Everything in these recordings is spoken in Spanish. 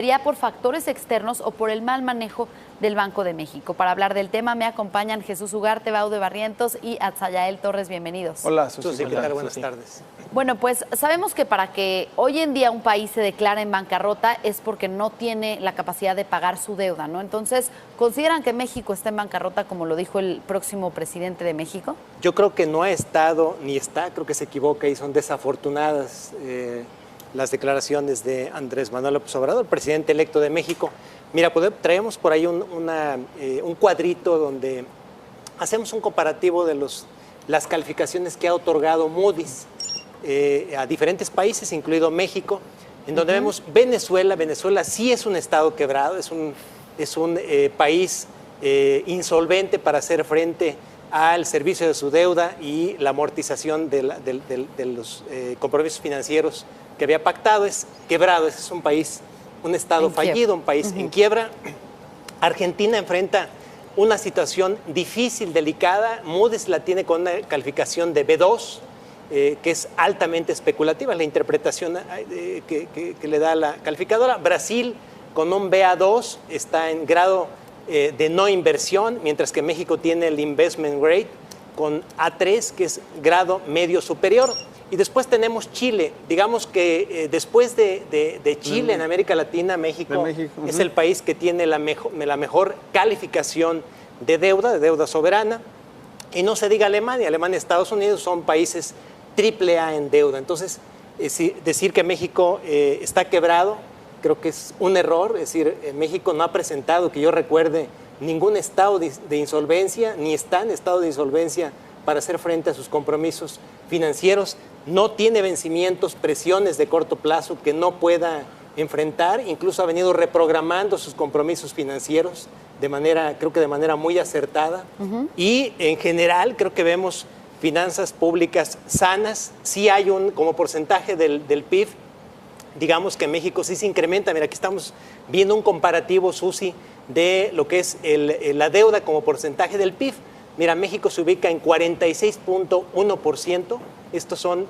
¿Sería por factores externos o por el mal manejo del Banco de México? Para hablar del tema me acompañan Jesús Ugarte, Baude Barrientos y Atzayael Torres. Bienvenidos. Hola, Susi. ¿Qué tal? Buenas tardes. Bueno, pues sabemos que para que hoy en día un país se declare en bancarrota es porque no tiene la capacidad de pagar su deuda, ¿no? Entonces, ¿consideran que México está en bancarrota, como lo dijo el próximo presidente de México? Yo creo que no ha estado ni está, creo que se equivoca y son desafortunadas las declaraciones de Andrés Manuel López Obrador, presidente electo de México. Mira, traemos por ahí un cuadrito donde hacemos un comparativo de las calificaciones que ha otorgado Moody's a diferentes países, incluido México, en donde vemos Venezuela. Venezuela sí es un estado quebrado, es un país insolvente para hacer frente al servicio de su deuda y la amortización de los compromisos financieros que había pactado. Es quebrado, es un país, un estado fallido, un país en quiebra. Argentina enfrenta una situación difícil, delicada. Moody's la tiene con una calificación de B2, que es altamente especulativa, la interpretación que le da la calificadora. Brasil, con un BA2, está en grado de no inversión, mientras que México tiene el investment grade con A3, que es grado medio superior. Y después tenemos Chile. Digamos que después de Chile en América Latina, México es el país que tiene la mejor calificación de deuda soberana. Y no se diga Alemania. Alemania y Estados Unidos son países AAA en deuda. Entonces, decir que México está quebrado, creo que es un error. Es decir, México no ha presentado, que yo recuerde, ningún estado de insolvencia, ni está en estado de insolvencia para hacer frente a sus compromisos financieros. No tiene vencimientos, presiones de corto plazo que no pueda enfrentar. Incluso ha venido reprogramando sus compromisos financieros creo que de manera muy acertada. Y en general creo que vemos finanzas públicas sanas. Sí hay como porcentaje del PIB, digamos que en México sí se incrementa. Mira, aquí estamos viendo un comparativo, Susi, de lo que es la deuda como porcentaje del PIB. Mira, México se ubica en 46.1%. Estos son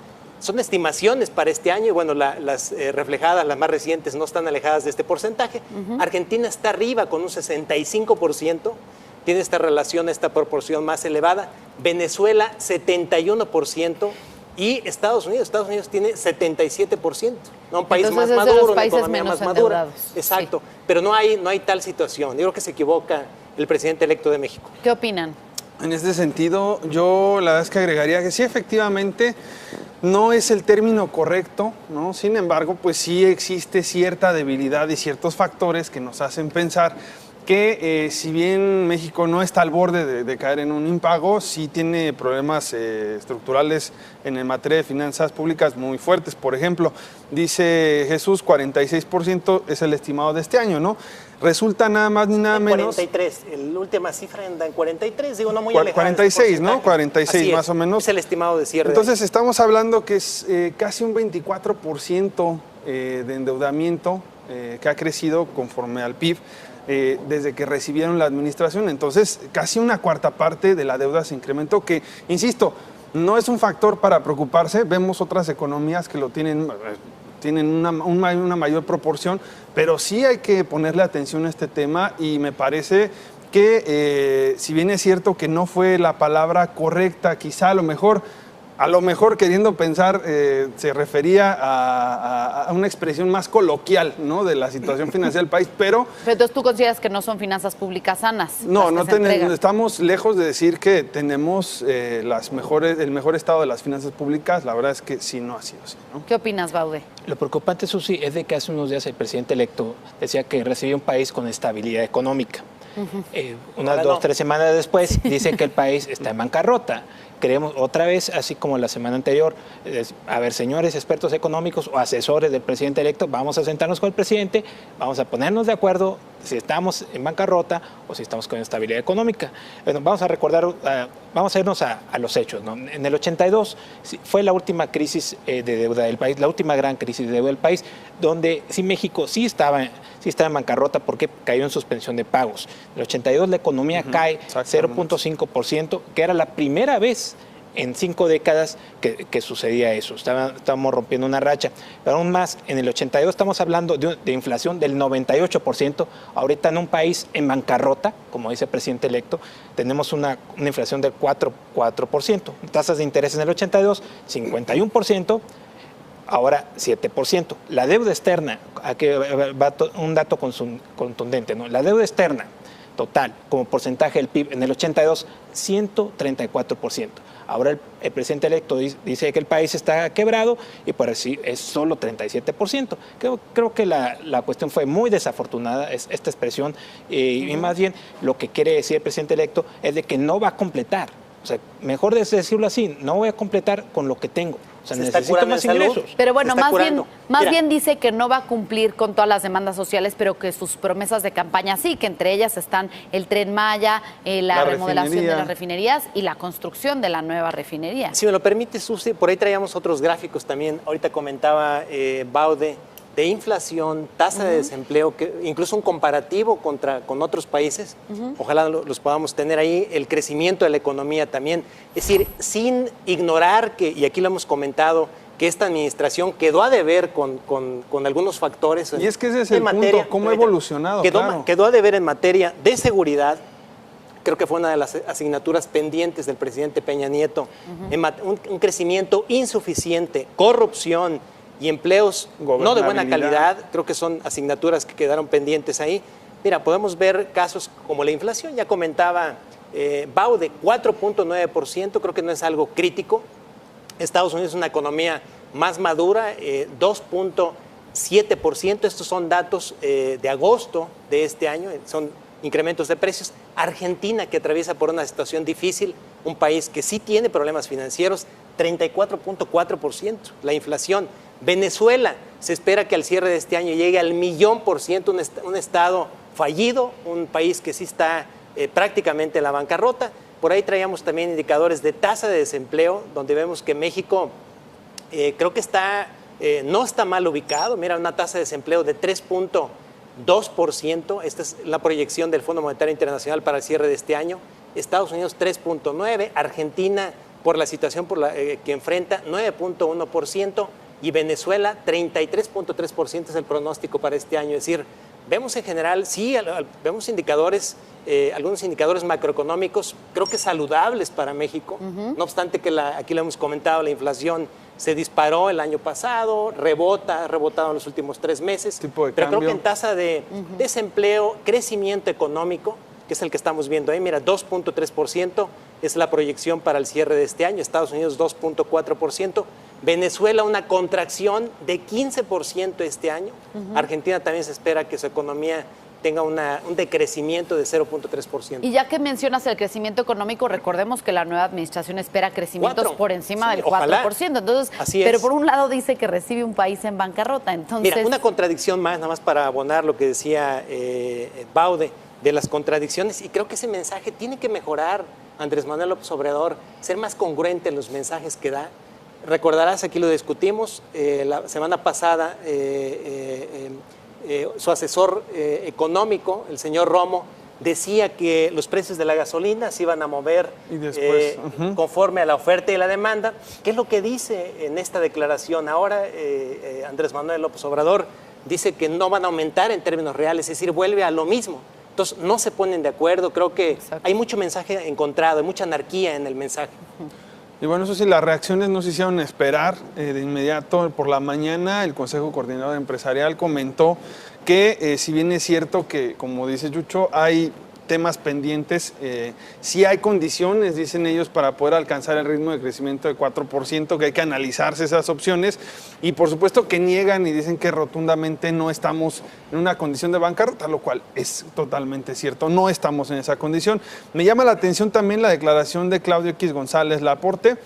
estimaciones para este año y bueno, las reflejadas, las más recientes, no están alejadas de este porcentaje. Argentina está arriba con un 65%, tiene esta relación, esta proporción más elevada. Venezuela, 71%. Y Estados Unidos tiene 77%, ¿no? Un país Entonces, más maduro, una economía más madura. Exacto, sí. Pero no hay tal situación. Yo creo que se equivoca el presidente electo de México. ¿Qué opinan? En este sentido, yo la verdad es que agregaría que sí, efectivamente, no es el término correcto, ¿no? Sin embargo, pues sí existe cierta debilidad y ciertos factores que nos hacen pensar que si bien México no está al borde de caer en un impago, sí tiene problemas estructurales en materia de finanzas públicas muy fuertes. Por ejemplo, dice Jesús, 46% es el estimado de este año, ¿no? Resulta nada más ni nada menos... 43, la última cifra anda en 43, digo, no muy alejada. 46, ¿no? 46 más o menos. Es el estimado de cierre. Entonces estamos hablando que es casi un 24% de endeudamiento que ha crecido conforme al PIB. Desde que recibieron la administración. Entonces, casi una cuarta parte de la deuda se incrementó, que, insisto, no es un factor para preocuparse. Vemos otras economías que lo tienen una mayor proporción, pero sí hay que ponerle atención a este tema y me parece que, si bien es cierto que no fue la palabra correcta, quizá a lo mejor queriendo pensar, se refería a una expresión más coloquial, ¿no? De la situación financiera del país, pero Entonces, ¿tú consideras que no son finanzas públicas sanas? no estamos lejos de decir que tenemos el mejor estado de las finanzas públicas. La verdad es que sí, no ha sido así, ¿no? ¿Qué opinas, Baude? Lo preocupante, Susi, es de que hace unos días el presidente electo decía que recibía un país con estabilidad económica. Unas 2 o 3 semanas después dice que el país está en bancarrota. Creemos otra vez, así como la semana anterior, a ver, señores expertos económicos o asesores del presidente electo, vamos a sentarnos con el presidente, vamos a ponernos de acuerdo si estamos en bancarrota o si estamos con estabilidad económica. Bueno, vamos a recordar, vamos a irnos a los hechos, ¿no? En el 82 fue la última crisis de deuda del país, la última gran crisis de deuda del país, donde sí México sí estaba en bancarrota porque cayó en suspensión de pagos. En el 82 la economía cae 0.5%, que era la primera vez en 5 décadas que sucedía eso. Estábamos rompiendo una racha. Pero aún más, en el 82 estamos hablando de inflación del 98%. Ahorita en un país en bancarrota, como dice el presidente electo, tenemos una inflación del 4%. Tasas de interés en el 82, 51%. Ahora 7%. La deuda externa, aquí va un dato contundente, ¿no? La deuda externa total, como porcentaje del PIB, en el 82, 134%. Ahora el presidente electo dice que el país está quebrado y por así es solo 37%. Creo que la cuestión fue muy desafortunada, esta expresión, y más bien lo que quiere decir el presidente electo es de que no va a completar. O sea, mejor decirlo así, no voy a completar con lo que tengo. O sea, necesito más ingresos. Pero bueno, más bien dice que no va a cumplir con todas las demandas sociales, pero que sus promesas de campaña sí, que entre ellas están el Tren Maya, la remodelación de las refinerías y la construcción de la nueva refinería. Si me lo permite, Susi, por ahí traíamos otros gráficos también. Ahorita comentaba Baude de inflación, tasa de desempleo, que incluso un comparativo con otros países, ojalá los podamos tener ahí, el crecimiento de la economía también. Es decir, sin ignorar que, y aquí lo hemos comentado, que esta administración quedó a deber con algunos factores. Y es que ese es el punto, cómo ha evolucionado. Quedó a deber en materia de seguridad. Creo que fue una de las asignaturas pendientes del presidente Peña Nieto. Un crecimiento insuficiente, corrupción y empleos no de buena calidad, creo que son asignaturas que quedaron pendientes ahí. Mira, podemos ver casos como la inflación, ya comentaba Baude, 4.9%, creo que no es algo crítico. Estados Unidos es una economía más madura, 2.7%, estos son datos de agosto de este año, son incrementos de precios. Argentina, que atraviesa por una situación difícil, un país que sí tiene problemas financieros, 34.4%, la inflación. Venezuela, se espera que al cierre de este año llegue al 1.000.000%, un estado fallido, un país que sí está prácticamente en la bancarrota. Por ahí traíamos también indicadores de tasa de desempleo, donde vemos que México creo que no está mal ubicado. Mira, una tasa de desempleo de 3.2%, esta es la proyección del Fondo Monetario Internacional para el cierre de este año. Estados Unidos 3.9%, Argentina por la situación que enfrenta 9.1%, y Venezuela 33.3% es el pronóstico para este año. Es decir, vemos en general, sí, vemos indicadores, algunos indicadores macroeconómicos, creo que saludables para México. No obstante que aquí lo hemos comentado, la inflación se disparó el año pasado, ha rebotado en los últimos 3 meses. Pero creo que en tasa de desempleo, crecimiento económico, que es el que estamos viendo ahí, mira, 2.3% es la proyección para el cierre de este año, Estados Unidos 2.4%, Venezuela una contracción de 15% este año, Argentina también se espera que su economía tenga un decrecimiento de 0.3%. Y ya que mencionas el crecimiento económico, recordemos que la nueva administración espera crecimientos por encima del 4%. Ojalá. Entonces, Así es. Pero por un lado dice que recibe un país en bancarrota. Entonces, mira, una contradicción más, nada más para abonar lo que decía Baude, de las contradicciones, y creo que ese mensaje tiene que mejorar Andrés Manuel López Obrador, ser más congruente en los mensajes que da. Recordarás, aquí lo discutimos, la semana pasada su asesor económico, el señor Romo, decía que los precios de la gasolina se iban a mover conforme a la oferta y la demanda. ¿Qué es lo que dice en esta declaración? Ahora Andrés Manuel López Obrador dice que no van a aumentar en términos reales, es decir, vuelve a lo mismo. Entonces, no se ponen de acuerdo. Creo que hay mucho mensaje encontrado, hay mucha anarquía en el mensaje. Y bueno, eso sí, las reacciones no se hicieron esperar. De inmediato, por la mañana, el Consejo Coordinador Empresarial comentó que, si bien es cierto que, como dice Yucho, hay temas pendientes, sí hay condiciones, dicen ellos, para poder alcanzar el ritmo de crecimiento de 4%, que hay que analizarse esas opciones, y por supuesto que niegan y dicen que rotundamente no estamos en una condición de bancarrota, lo cual es totalmente cierto, no estamos en esa condición. Me llama la atención también la declaración de Claudio X González Laporte,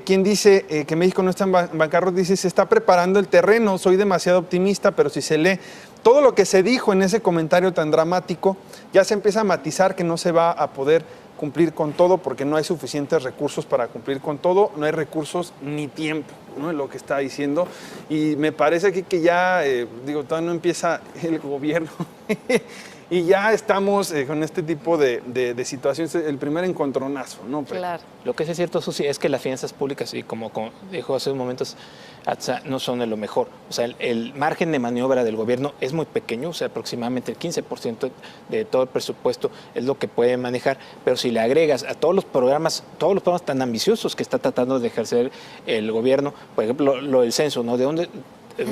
quien dice que México no está en bancarrota, dice, se está preparando el terreno, soy demasiado optimista, pero si se lee todo lo que se dijo en ese comentario tan dramático, ya se empieza a matizar que no se va a poder cumplir con todo porque no hay suficientes recursos para cumplir con todo, no hay recursos ni tiempo. ¿no?, en lo que está diciendo. Y me parece que ya, todavía no empieza el gobierno y ya estamos con este tipo de situaciones, el primer encontronazo, ¿no? Claro. Lo que sí es cierto, Susi, es que las finanzas públicas, y como dijo hace un momento Atza, no son de lo mejor. O sea, el margen de maniobra del gobierno es muy pequeño, o sea, aproximadamente el 15% de todo el presupuesto es lo que puede manejar, pero si le agregas a todos los programas tan ambiciosos que está tratando de ejercer el gobierno, por ejemplo, lo del censo, ¿no? ¿De dónde?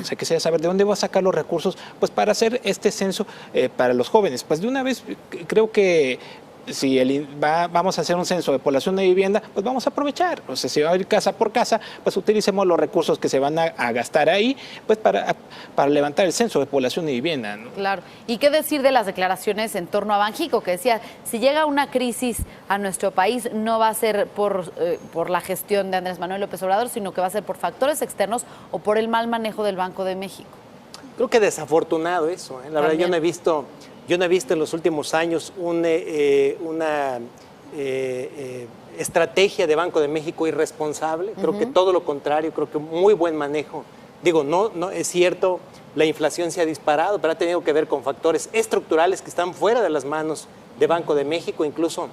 Se quisiera saber de dónde va a sacar los recursos pues para hacer este censo para los jóvenes. Pues de una vez creo que si vamos a hacer un censo de población de vivienda, pues vamos a aprovechar. O sea, si va a ir casa por casa, pues utilicemos los recursos que se van a gastar ahí pues para levantar el censo de población de vivienda, ¿no? Claro. ¿Y qué decir de las declaraciones en torno a Banjico? Que decía, si llega una crisis a nuestro país, no va a ser por la gestión de Andrés Manuel López Obrador, sino que va a ser por factores externos o por el mal manejo del Banco de México. Creo que desafortunado eso, ¿eh? La verdad, yo no he visto en los últimos años una estrategia de Banco de México irresponsable. Creo que todo lo contrario, creo que muy buen manejo. Digo, no es cierto, la inflación se ha disparado, pero ha tenido que ver con factores estructurales que están fuera de las manos de Banco de México. Incluso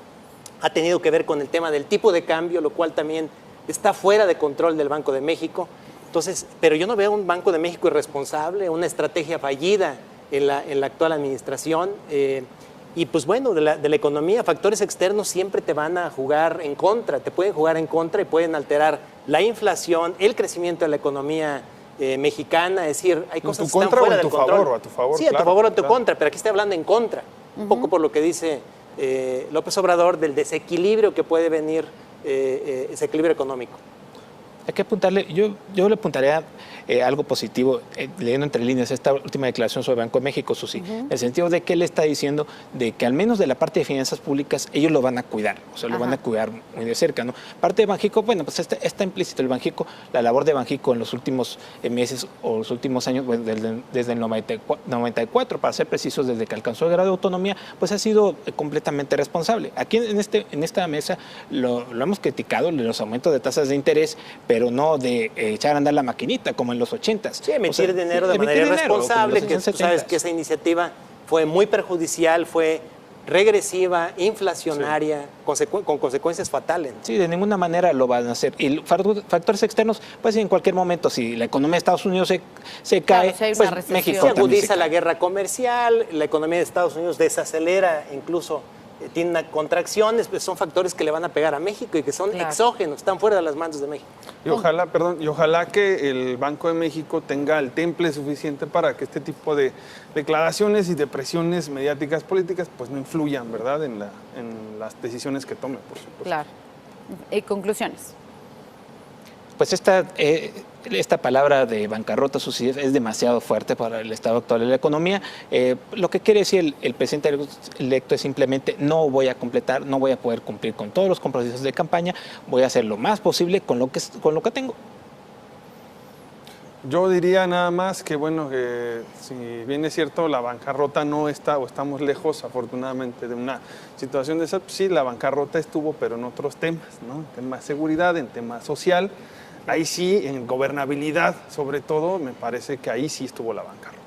ha tenido que ver con el tema del tipo de cambio, lo cual también está fuera de control del Banco de México. Entonces, pero yo no veo un Banco de México irresponsable, una estrategia fallida en la actual administración. Y pues bueno, de la economía, factores externos siempre te van a jugar en contra, te pueden jugar en contra y pueden alterar la inflación, el crecimiento de la economía mexicana. Es decir, hay cosas que están fuera del control. O a tu favor, sí, a tu favor o a tu contra, pero aquí estoy hablando en contra. Un poco por lo que dice López Obrador del desequilibrio que puede venir, ese equilibrio económico. Hay que apuntarle, yo le apuntaría algo positivo, leyendo entre líneas esta última declaración sobre Banco de México, Susi, en el sentido de que él está diciendo de que al menos de la parte de finanzas públicas ellos lo van a cuidar, o sea, lo van a cuidar muy de cerca, ¿no? Parte de Banjico, bueno, pues está implícito el Banjico, la labor de Banjico en los últimos meses o los últimos años, bueno, desde el 94, para ser precisos, desde que alcanzó el grado de autonomía, pues ha sido completamente responsable. Aquí en esta mesa lo hemos criticado, los aumentos de tasas de interés, pero no de echar a andar la maquinita como en los 80s. Sí, emitir dinero de manera irresponsable, que tú sabes que esa iniciativa fue muy perjudicial, fue regresiva, inflacionaria, con consecuencias fatales. Sí, de ninguna manera lo van a hacer. Y factores externos, pues en cualquier momento, si la economía de Estados Unidos se cae, claro, si hay una pues recesión, México se también agudiza se cae. la guerra comercial, la economía de Estados Unidos desacelera, incluso tiene una contracción, pues son factores que le van a pegar a México y que son exógenos, están fuera de las manos de México. Y ojalá que el Banco de México tenga el temple suficiente para que este tipo de declaraciones y de presiones mediáticas políticas pues no influyan, ¿verdad?, en las decisiones que tome, por supuesto. Claro. Conclusiones. Pues esta palabra de bancarrota, Susi, es demasiado fuerte para el estado actual de la economía. Lo que quiere decir el presidente electo es simplemente no voy a poder cumplir con todos los compromisos de campaña, voy a hacer lo más posible con lo que tengo. Yo diría nada más que, bueno, que si bien es cierto, la bancarrota no está, o estamos lejos, afortunadamente, de una situación de esa, pues sí, la bancarrota estuvo, pero en otros temas, ¿no? En temas de seguridad, en temas social. Ahí sí, en gobernabilidad, sobre todo, me parece que ahí sí estuvo la bancarrota.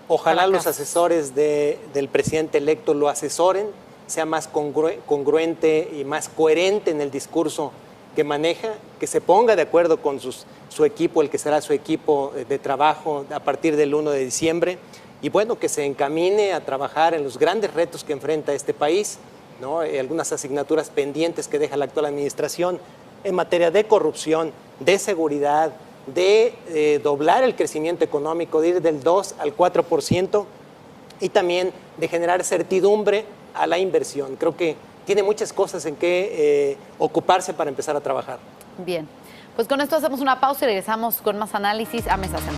Ojalá los asesores del presidente electo lo asesoren, sea más congruente y más coherente en el discurso que maneja, que se ponga de acuerdo con su equipo, el que será su equipo de trabajo a partir del 1 de diciembre, y bueno, que se encamine a trabajar en los grandes retos que enfrenta este país, ¿no? Algunas asignaturas pendientes que deja la actual administración en materia de corrupción, de seguridad, de doblar el crecimiento económico, de ir del 2 al 4%, y también de generar certidumbre a la inversión. Creo que tiene muchas cosas en que ocuparse para empezar a trabajar. Bien, pues con esto hacemos una pausa y regresamos con más análisis a Mesa Central.